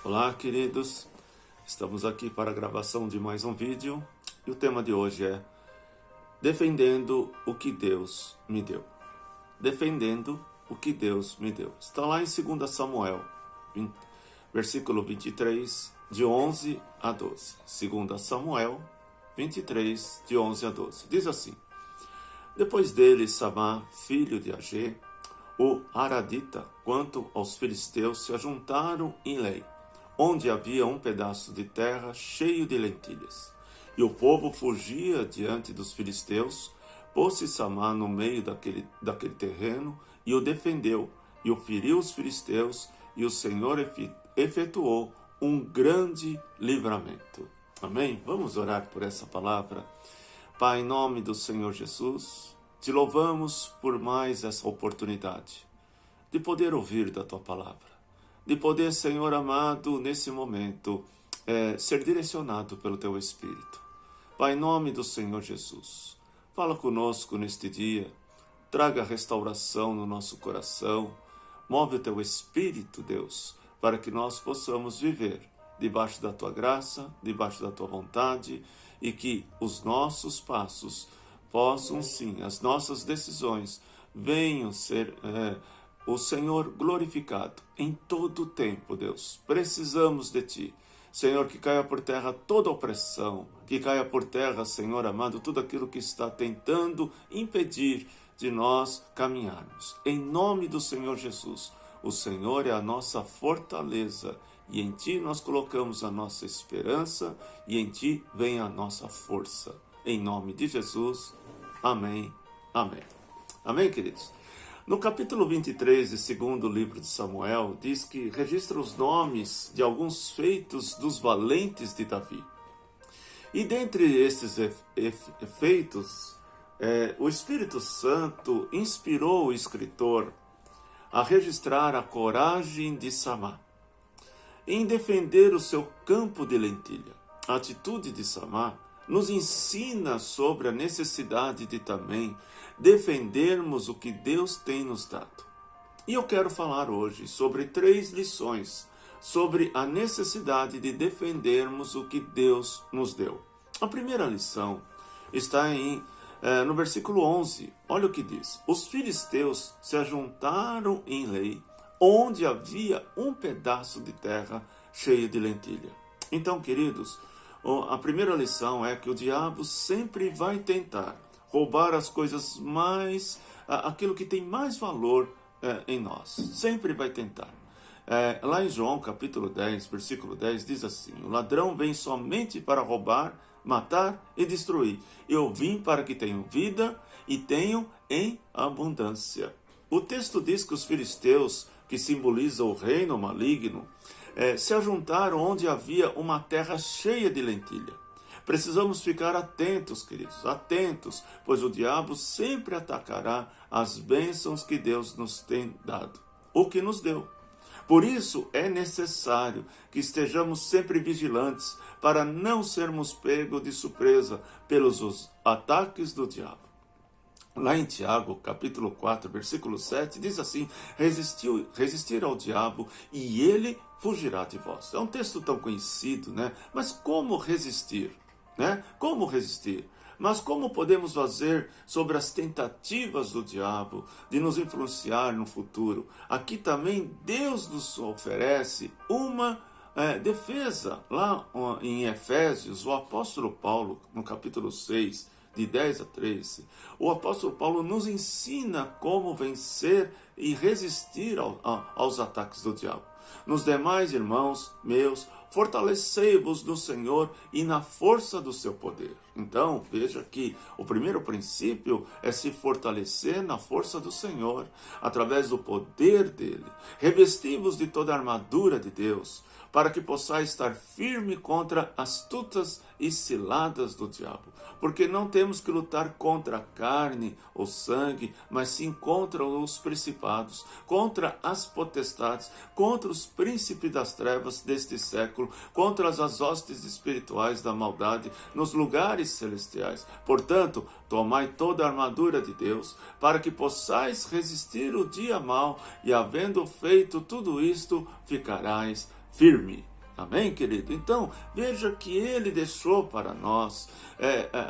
Olá, queridos. Estamos aqui para a gravação de mais um vídeo e o tema de hoje é Defendendo o que Deus me deu. Defendendo o que Deus me deu. Está lá em 2 Samuel, versículo 23, de 11 a 12. 2 Samuel 23, de 11 a 12. Diz assim: Depois dele, Samá, filho de Agê, o Aradita, quanto aos filisteus, se ajuntaram em Lei, onde havia um pedaço de terra cheio de lentilhas. E o povo fugia diante dos filisteus. Pôs-se Samá no meio daquele terreno e o defendeu, e o feriu os filisteus, e o Senhor efetuou um grande livramento. Amém? Vamos orar por essa palavra. Pai, em nome do Senhor Jesus, te louvamos por mais essa oportunidade de poder ouvir da tua palavra, de poder, Senhor amado, nesse momento, ser direcionado pelo teu Espírito. Pai, em nome do Senhor Jesus, fala conosco neste dia, traga restauração no nosso coração, move o teu Espírito, Deus, para que nós possamos viver debaixo da tua graça, debaixo da tua vontade, e que os nossos passos possam sim, as nossas decisões venham ser o Senhor glorificado em todo o tempo, Deus. Precisamos de ti. Senhor, que caia por terra toda opressão, que caia por terra, Senhor amado, tudo aquilo que está tentando impedir de nós caminharmos. Em nome do Senhor Jesus, o Senhor é a nossa fortaleza, e em ti nós colocamos a nossa esperança, e em ti vem a nossa força. Em nome de Jesus, amém, amém. Amém, queridos? No capítulo 23 do segundo livro de Samuel, diz que registra os nomes de alguns feitos dos valentes de Davi. E dentre esses feitos, o Espírito Santo inspirou o escritor a registrar a coragem de Samá em defender o seu campo de lentilha. A atitude de Samá nos ensina sobre a necessidade de também defendermos o que Deus tem nos dado. E eu quero falar hoje sobre 3 lições sobre a necessidade de defendermos o que Deus nos deu. A primeira lição está no versículo 11. Olha o que diz: Os filisteus se ajuntaram em Lei, onde havia um pedaço de terra cheio de lentilha. Então, queridos, a primeira lição é que o diabo sempre vai tentar roubar as coisas mais, aquilo que tem mais valor em nós. Sempre vai tentar. Lá em João capítulo 10, versículo 10, diz assim: O ladrão vem somente para roubar, matar e destruir. Eu vim para que tenham vida e tenham em abundância. O texto diz que os filisteus, que simbolizam o reino maligno, se ajuntaram onde havia uma terra cheia de lentilha. Precisamos ficar atentos, queridos, atentos, pois o diabo sempre atacará as bênçãos que Deus nos tem dado, o que nos deu. Por isso é necessário que estejamos sempre vigilantes para não sermos pegos de surpresa pelos ataques do diabo. Lá em Tiago, capítulo 4, versículo 7, diz assim: resistir ao diabo e ele fugirá de vós. É um texto tão conhecido, né? Mas como resistir? Como resistir? Mas como podemos fazer sobre as tentativas do diabo de nos influenciar no futuro? Aqui também Deus nos oferece uma defesa. Lá em Efésios, o apóstolo Paulo, no capítulo 6, de 10 a 13, o apóstolo Paulo nos ensina como vencer e resistir aos ataques do diabo. Nos demais, irmãos meus, fortalecei-vos no Senhor e na força do seu poder. Então, veja que o primeiro princípio é se fortalecer na força do Senhor, através do poder dele. Revesti-vos de toda a armadura de Deus, para que possais estar firme contra astutas e ciladas do diabo. Porque não temos que lutar contra a carne ou sangue, mas sim contra os principados, contra as potestades, contra os príncipes das trevas deste século, contra as hostes espirituais da maldade nos lugares celestiais. Portanto, tomai toda a armadura de Deus, para que possais resistir o dia mau, e havendo feito tudo isto, ficarais firme. Amém, querido? Então, veja que ele deixou para nós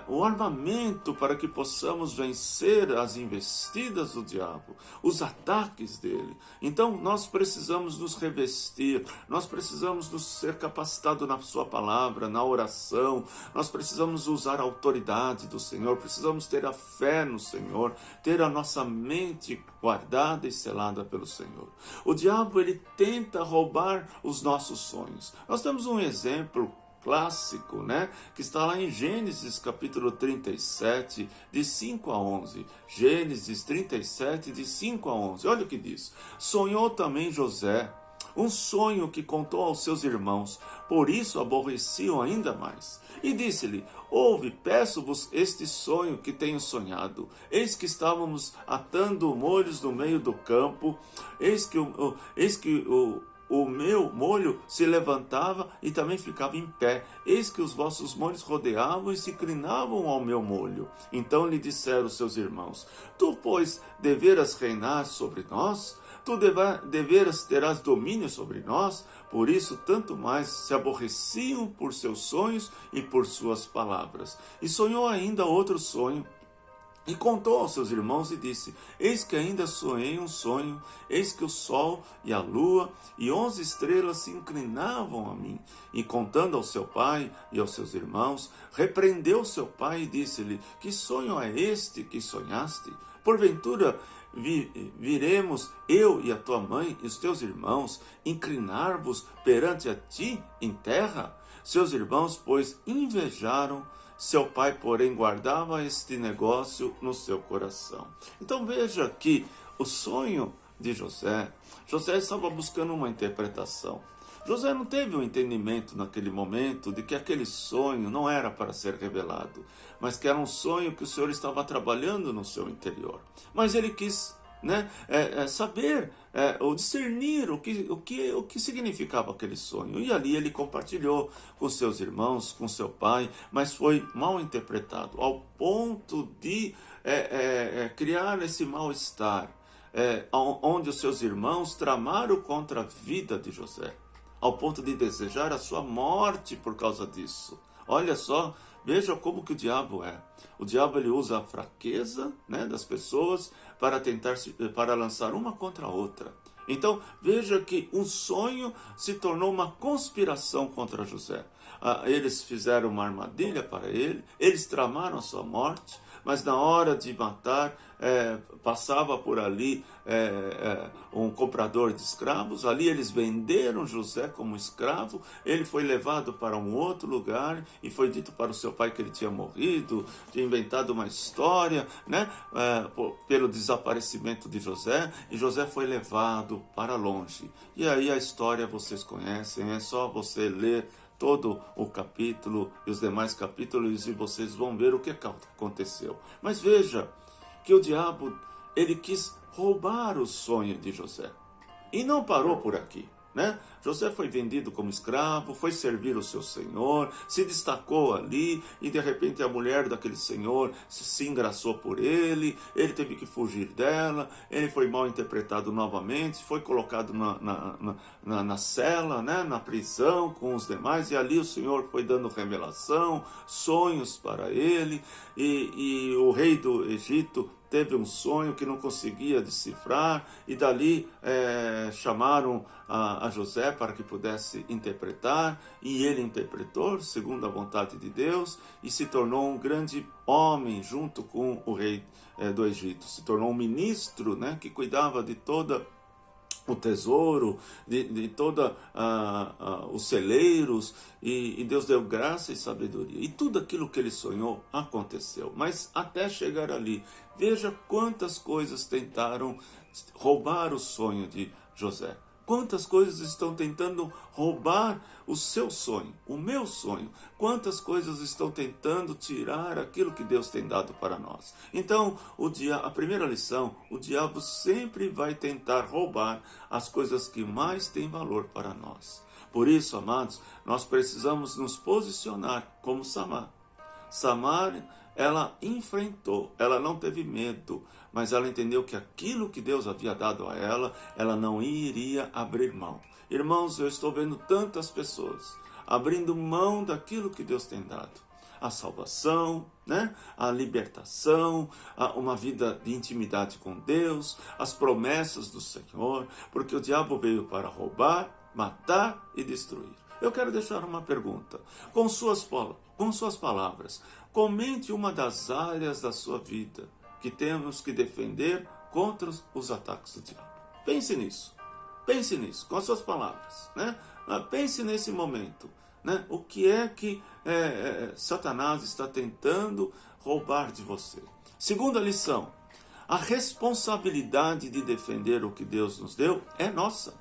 o armamento para que possamos vencer as investidas do diabo, os ataques dele. Então, nós precisamos nos revestir, nós precisamos nos ser capacitados na sua palavra, na oração, nós precisamos usar a autoridade do Senhor, precisamos ter a fé no Senhor, ter a nossa mente guardada e selada pelo Senhor. O diabo, ele tenta roubar os nossos sonhos. Nós temos um exemplo clássico, né, que está lá em Gênesis capítulo 37, de 5 a 11. Gênesis 37, de 5 a 11. Olha o que diz. Sonhou também José um sonho que contou aos seus irmãos, por isso aborreciam ainda mais. E disse-lhe: ouve, peço-vos este sonho que tenho sonhado. Eis que estávamos atando molhos no meio do campo, eis que o meu molho se levantava e também ficava em pé. Eis que os vossos molhos rodeavam e se inclinavam ao meu molho. Então lhe disseram seus irmãos: tu, pois, deveras reinar sobre nós? Tu deveras terás domínio sobre nós? Por isso, tanto mais se aborreciam por seus sonhos e por suas palavras. E sonhou ainda outro sonho, e contou aos seus irmãos e disse: eis que ainda sonhei um sonho, eis que o sol e a lua e 11 estrelas se inclinavam a mim. E contando ao seu pai e aos seus irmãos, repreendeu seu pai e disse-lhe: que sonho é este que sonhaste? Porventura viremos eu e a tua mãe e os teus irmãos inclinar-vos perante a ti em terra? Seus irmãos, pois, invejaram seu pai, porém, guardava este negócio no seu coração. Então veja que o sonho de José estava buscando uma interpretação. José não teve um entendimento naquele momento de que aquele sonho não era para ser revelado, mas que era um sonho que o Senhor estava trabalhando no seu interior. Mas ele quis saber ou discernir o que significava aquele sonho. E ali ele compartilhou com seus irmãos, com seu pai, mas foi mal interpretado, ao ponto de criar esse mal-estar, onde os seus irmãos tramaram contra a vida de José, ao ponto de desejar a sua morte por causa disso. Olha só, veja como que o diabo é. O diabo, ele usa a fraqueza, né, das pessoas para lançar uma contra a outra. Então, veja que um sonho se tornou uma conspiração contra José. Eles fizeram uma armadilha para ele, eles tramaram a sua morte, mas na hora de matar, passava por ali um comprador de escravos. Ali eles venderam José como escravo. Ele foi levado para um outro lugar e foi dito para o seu pai que ele tinha morrido, tinha inventado uma história, né, pelo desaparecimento de José, e José foi levado para longe. E aí a história vocês conhecem, é só você ler todo o capítulo e os demais capítulos e vocês vão ver o que aconteceu. Mas veja que o diabo, ele quis roubar o sonho de José. E não parou por aqui, né? José foi vendido como escravo, foi servir o seu senhor, se destacou ali, e de repente a mulher daquele senhor se engraçou por ele teve que fugir dela, ele foi mal interpretado novamente, foi colocado na cela, né, na prisão com os demais, e ali o Senhor foi dando revelação, sonhos para ele, e o rei do Egito teve um sonho que não conseguia decifrar, e dali chamaram a José para que pudesse interpretar, e ele interpretou segundo a vontade de Deus, e se tornou um grande homem junto com o rei do Egito. Se tornou um ministro, né, que cuidava de toda o tesouro, de todos os celeiros, e Deus deu graça e sabedoria. E tudo aquilo que ele sonhou aconteceu. Mas até chegar ali, veja quantas coisas tentaram roubar o sonho de José. Quantas coisas estão tentando roubar o seu sonho, o meu sonho. Quantas coisas estão tentando tirar aquilo que Deus tem dado para nós. Então, a primeira lição, o diabo sempre vai tentar roubar as coisas que mais têm valor para nós. Por isso, amados, nós precisamos nos posicionar como Samar. Samar, ela enfrentou, ela não teve medo, mas ela entendeu que aquilo que Deus havia dado a ela, ela não iria abrir mão. Irmãos, eu estou vendo tantas pessoas abrindo mão daquilo que Deus tem dado. A salvação, né? A libertação, uma vida de intimidade com Deus, as promessas do Senhor, porque o diabo veio para roubar, matar e destruir. Eu quero deixar uma pergunta. Com suas palavras, comente uma das áreas da sua vida que temos que defender contra os ataques do diabo. Pense nisso, com as suas palavras, né? Pense nesse momento, né? O que é que Satanás está tentando roubar de você? Segunda lição, a responsabilidade de defender o que Deus nos deu é nossa.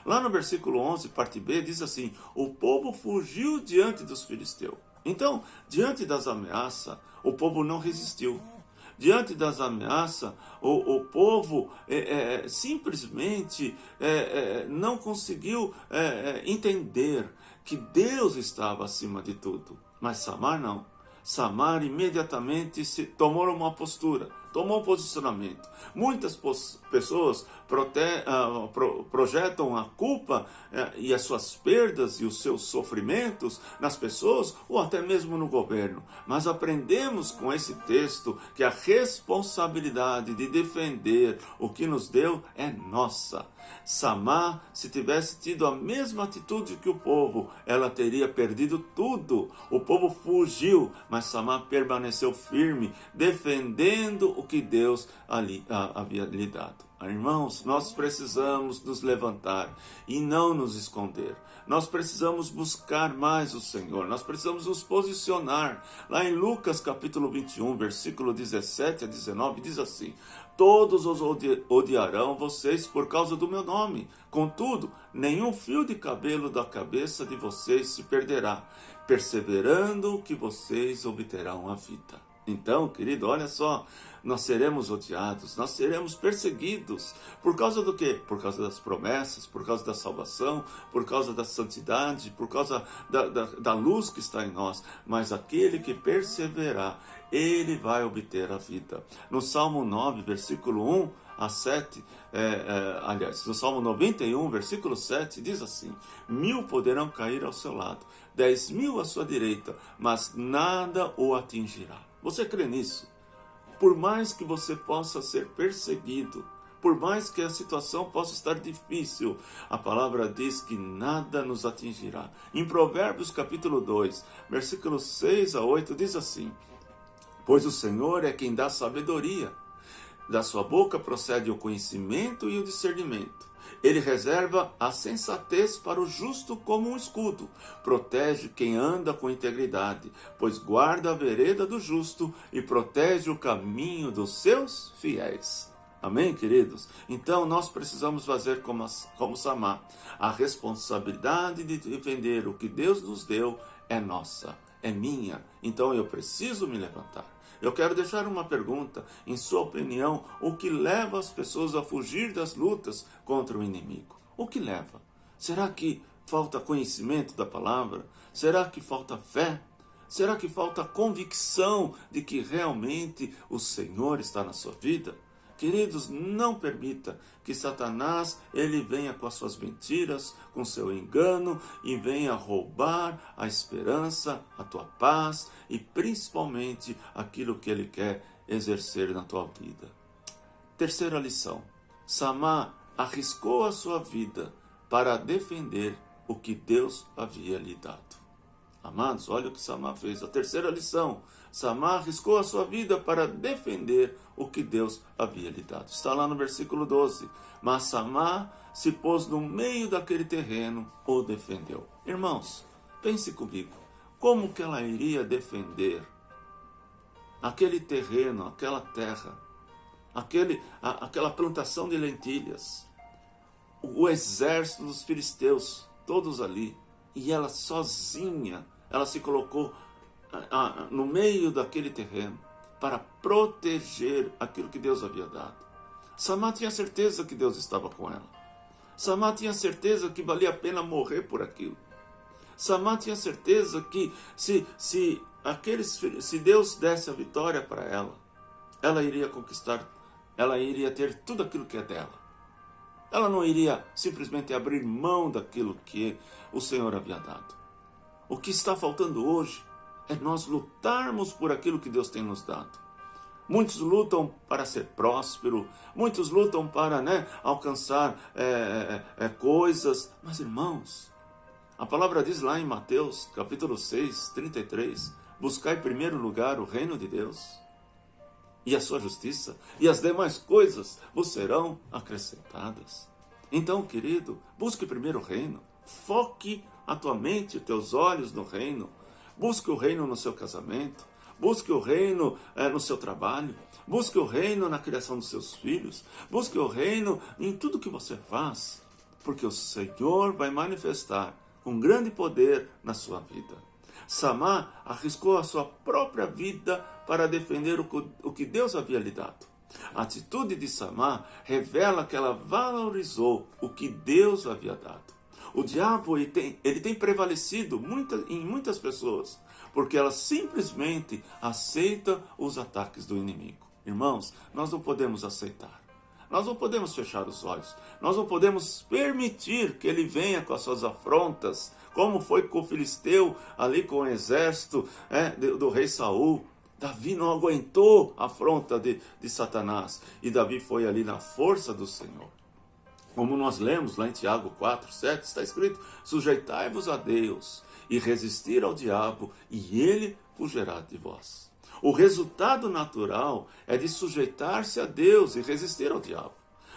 Lá no versículo 11, parte B, diz assim: o povo fugiu diante dos filisteus. Então, diante das ameaças, o povo não resistiu. Diante das ameaças, o povo simplesmente não conseguiu entender que Deus estava acima de tudo. Mas Samar não. Samar imediatamente tomou uma postura, tomou um posicionamento. Muitas pessoas projetam a culpa e as suas perdas e os seus sofrimentos nas pessoas ou até mesmo no governo. Mas aprendemos com esse texto que a responsabilidade de defender o que nos deu é nossa. Samar, se tivesse tido a mesma atitude que o povo, ela teria perdido tudo. O povo fugiu, mas Samar permaneceu firme, defendendo o que Deus havia lhe dado. Irmãos, nós precisamos nos levantar e não nos esconder. Nós precisamos buscar mais o Senhor. Nós precisamos nos posicionar. Lá em Lucas capítulo 21, versículo 17 a 19, diz assim: todos os odiarão vocês por causa do meu nome. Contudo, nenhum fio de cabelo da cabeça de vocês se perderá. Perseverando que vocês obterão a vida. Então, querido, olha só, nós seremos odiados, nós seremos perseguidos. Por causa do quê? Por causa das promessas, por causa da salvação, por causa da santidade, por causa da luz que está em nós. Mas aquele que perseverar, ele vai obter a vida. No Salmo 9, versículo 1 a 7, aliás, no Salmo 91, versículo 7, diz assim: 1000 poderão cair ao seu lado, 10.000 à sua direita, mas nada o atingirá. Você crê nisso? Por mais que você possa ser perseguido, por mais que a situação possa estar difícil, a palavra diz que nada nos atingirá. Em Provérbios capítulo 2, versículos 6 a 8, diz assim: pois o Senhor é quem dá sabedoria, da sua boca procede o conhecimento e o discernimento. Ele reserva a sensatez para o justo como um escudo. Protege quem anda com integridade, pois guarda a vereda do justo e protege o caminho dos seus fiéis. Amém, queridos? Então nós precisamos fazer como Samar. A responsabilidade de defender o que Deus nos deu é nossa, é minha. Então eu preciso me levantar. Eu quero deixar uma pergunta. Em sua opinião, o que leva as pessoas a fugir das lutas contra o inimigo? O que leva? Será que falta conhecimento da palavra? Será que falta fé? Será que falta convicção de que realmente o Senhor está na sua vida? Queridos, não permita que Satanás ele venha com as suas mentiras, com seu engano e venha roubar a esperança, a tua paz e principalmente aquilo que ele quer exercer na tua vida. Terceira lição: Samar arriscou a sua vida para defender o que Deus havia lhe dado. Amados, olha o que Samar fez. A terceira lição: Samar arriscou a sua vida para defender o que Deus havia lhe dado. Está lá no versículo 12. Mas Samar se pôs no meio daquele terreno, o defendeu. Irmãos, pense comigo. Como que ela iria defender aquele terreno, aquela terra, aquela plantação de lentilhas, o exército dos filisteus, todos ali, e ela sozinha, ela se colocou no meio daquele terreno para proteger aquilo que Deus havia dado. Samar tinha certeza que Deus estava com ela. Samar tinha certeza que valia a pena morrer por aquilo. Samar tinha certeza que se Deus desse a vitória para ela, ela iria conquistar, ela iria ter tudo aquilo que é dela. Ela não iria simplesmente abrir mão daquilo que o Senhor havia dado. O que está faltando hoje é nós lutarmos por aquilo que Deus tem nos dado. Muitos lutam para ser próspero, muitos lutam para alcançar coisas. Mas, irmãos, a palavra diz lá em Mateus, capítulo 6, 33, buscai em primeiro lugar o reino de Deus e a sua justiça, e as demais coisas vos serão acrescentadas. Então, querido, busque primeiro o reino, foque a tua mente, os teus olhos no reino, busque o reino no seu casamento, busque o reino no seu trabalho, busque o reino na criação dos seus filhos, busque o reino em tudo que você faz, porque o Senhor vai manifestar com grande poder na sua vida. Samar arriscou a sua própria vida para defender o que Deus havia lhe dado. A atitude de Samar revela que ela valorizou o que Deus havia dado. O diabo ele tem prevalecido em muitas pessoas, porque elas simplesmente aceitam os ataques do inimigo. Irmãos, nós não podemos aceitar. Nós não podemos fechar os olhos. Nós não podemos permitir que ele venha com as suas afrontas, como foi com o filisteu, ali com o exército do rei Saul. Davi não aguentou a afronta de Satanás. E Davi foi ali na força do Senhor. Como nós lemos lá em Tiago 4, 7, está escrito: sujeitai-vos a Deus e resistir ao diabo, e ele fugirá de vós. O resultado natural é de sujeitar-se a Deus e resistir ao diabo.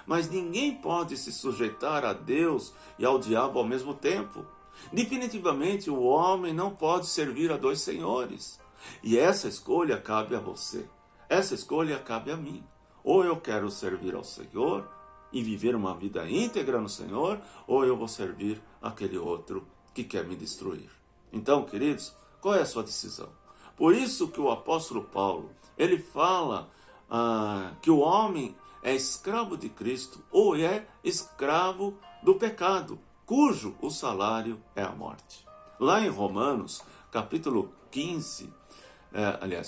Mas ninguém pode se sujeitar a Deus e ao diabo ao mesmo tempo. Definitivamente, o homem não pode servir a dois senhores. E essa escolha cabe a você. Essa escolha cabe a mim. Ou eu quero servir ao Senhor e viver uma vida íntegra no Senhor, ou eu vou servir aquele outro que quer me destruir. Então, queridos, qual é a sua decisão? Por isso que o apóstolo Paulo, ele fala que o homem é escravo de Cristo ou é escravo do pecado, cujo o salário é a morte. Lá em Romanos, capítulo 15,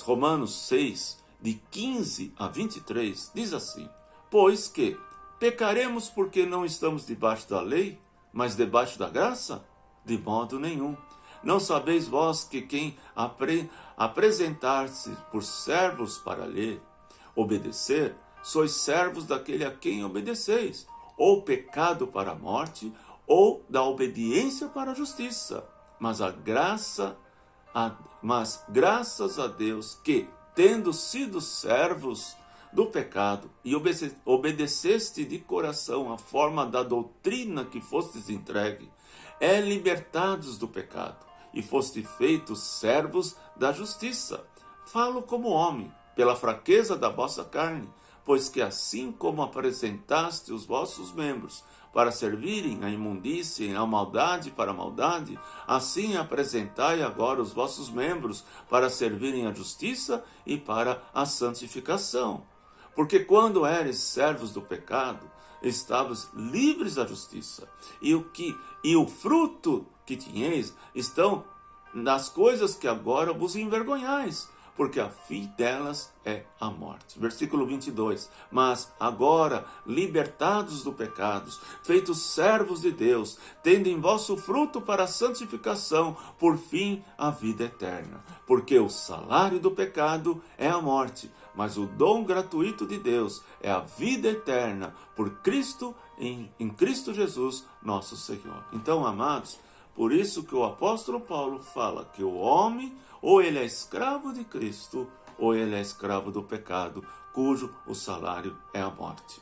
Romanos 6, de 15 a 23, diz assim: pois que pecaremos porque não estamos debaixo da lei, mas debaixo da graça? De modo nenhum. Não sabeis vós que quem apresentar-se por servos para lhe obedecer, sois servos daquele a quem obedeceis, ou pecado para a morte, ou da obediência para a justiça. Mas graças a Deus que, tendo sido servos do pecado e obedeceste de coração a forma da doutrina que fostes entregue, libertados do pecado e foste feitos servos da justiça. Falo como homem, pela fraqueza da vossa carne, pois que assim como apresentaste os vossos membros para servirem à imundícia e à maldade para a maldade, assim apresentai agora os vossos membros para servirem à justiça e para a santificação. Porque quando eres servos do pecado, estavas livres da justiça, e o fruto que tinhais estão nas coisas que agora vos envergonhais, porque a fim delas é a morte. Versículo 22. Mas agora, libertados do pecado, feitos servos de Deus, tendo em vosso fruto para a santificação, por fim a vida eterna. Porque o salário do pecado é a morte, mas o dom gratuito de Deus é a vida eterna, por Cristo, em Cristo Jesus, nosso Senhor. Então, amados, por isso que o apóstolo Paulo fala que o homem, ou ele é escravo de Cristo, ou ele é escravo do pecado, cujo o salário é a morte.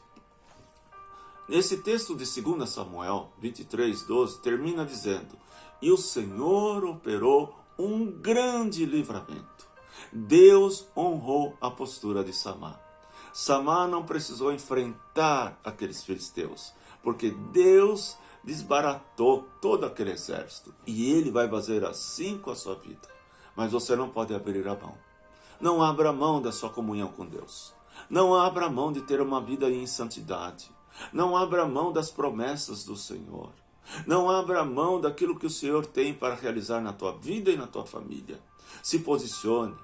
Nesse texto de 2 Samuel 23, 12, termina dizendo: e o Senhor operou um grande livramento. Deus honrou a postura de Samar. Samar não precisou enfrentar aqueles filisteus, porque Deus desbaratou todo aquele exército. E ele vai fazer assim com a sua vida. Mas você não pode abrir a mão. Não abra mão da sua comunhão com Deus. Não abra mão de ter uma vida em santidade. Não abra mão das promessas do Senhor. Não abra mão daquilo que o Senhor tem para realizar na tua vida e na tua família. Se posicione.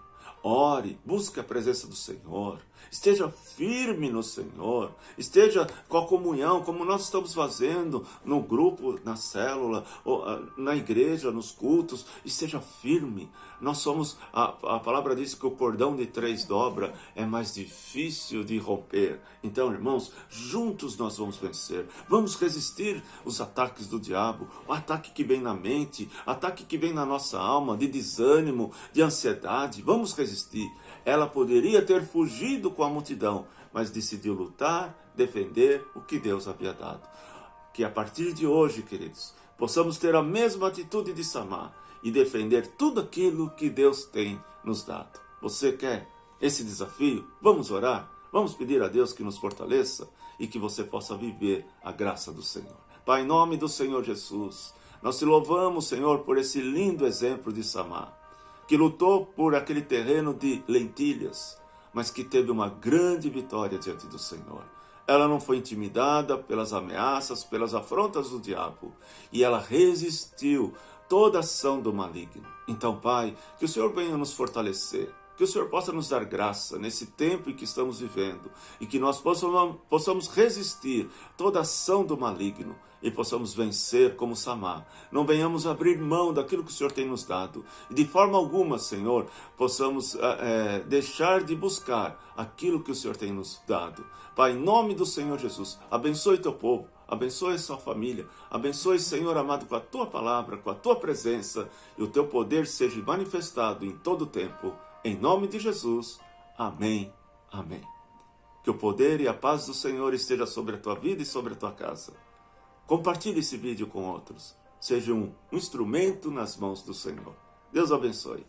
ore, busque a presença do Senhor, esteja firme no Senhor, esteja com a comunhão, como nós estamos fazendo no grupo, na célula, ou na igreja, nos cultos, esteja firme. Nós somos, a palavra diz que o cordão de 3 dobras é mais difícil de romper. Então, irmãos, juntos nós vamos vencer, vamos resistir os ataques do diabo, o ataque que vem na mente, ataque que vem na nossa alma, de desânimo, de ansiedade, vamos resistir. Ela poderia ter fugido com a multidão, mas decidiu lutar, defender o que Deus havia dado. Que a partir de hoje, queridos, possamos ter a mesma atitude de Samar e defender tudo aquilo que Deus tem nos dado. Você quer esse desafio? Vamos orar? Vamos pedir a Deus que nos fortaleça e que você possa viver a graça do Senhor. Pai, em nome do Senhor Jesus, nós te louvamos, Senhor, por esse lindo exemplo de Samar, que lutou por aquele terreno de lentilhas, mas que teve uma grande vitória diante do Senhor. Ela não foi intimidada pelas ameaças, pelas afrontas do diabo, e ela resistiu toda ação do maligno. Então, Pai, que o Senhor venha nos fortalecer, que o Senhor possa nos dar graça nesse tempo em que estamos vivendo, e que nós possamos resistir toda ação do maligno, e possamos vencer como Samar. Não venhamos abrir mão daquilo que o Senhor tem nos dado. E de forma alguma, Senhor, possamos deixar de buscar aquilo que o Senhor tem nos dado. Pai, em nome do Senhor Jesus, abençoe teu povo, abençoe sua família, abençoe, Senhor amado, com a tua palavra, com a tua presença, e o teu poder seja manifestado em todo o tempo. Em nome de Jesus. Amém. Amém. Que o poder e a paz do Senhor esteja sobre a tua vida e sobre a tua casa. Compartilhe esse vídeo com outros. Seja um instrumento nas mãos do Senhor. Deus abençoe.